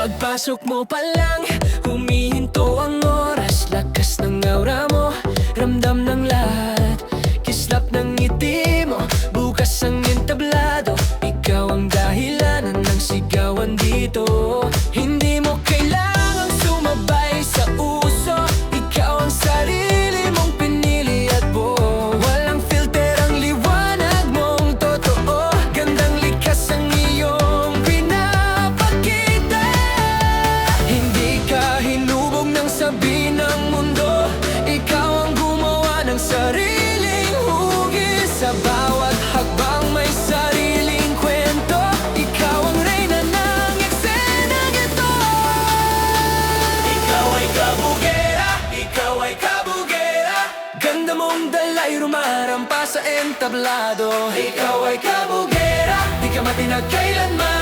Pagpasok mo pa lang, humihinto ang oras. Lakas ng aura mo, ramdam ng lahat. Kislap ng ngiti mo, bukas ang entablado. Ikaw ang dahilan ng sigawan dito. Hindi mo kailangang sumabay sa uso. Ikaw ang sarili mong pinili at buo. Walang filter ang liwanag mong totoo. Gandang likas ang iyong pinapakita. Hindi ka hinubog ng sabi ng mundo. Ikaw ang gumawa ng sariling hugis. Sa bawat hakbang may sariling kwento. Ikaw ang reyna ng eksenang ito. Ikaw ay kabugera, ikaw ay kabugera. Ganda mong dalay rumarampa sa entablado. Ikaw ay kabugera, di ka matinag kailanman.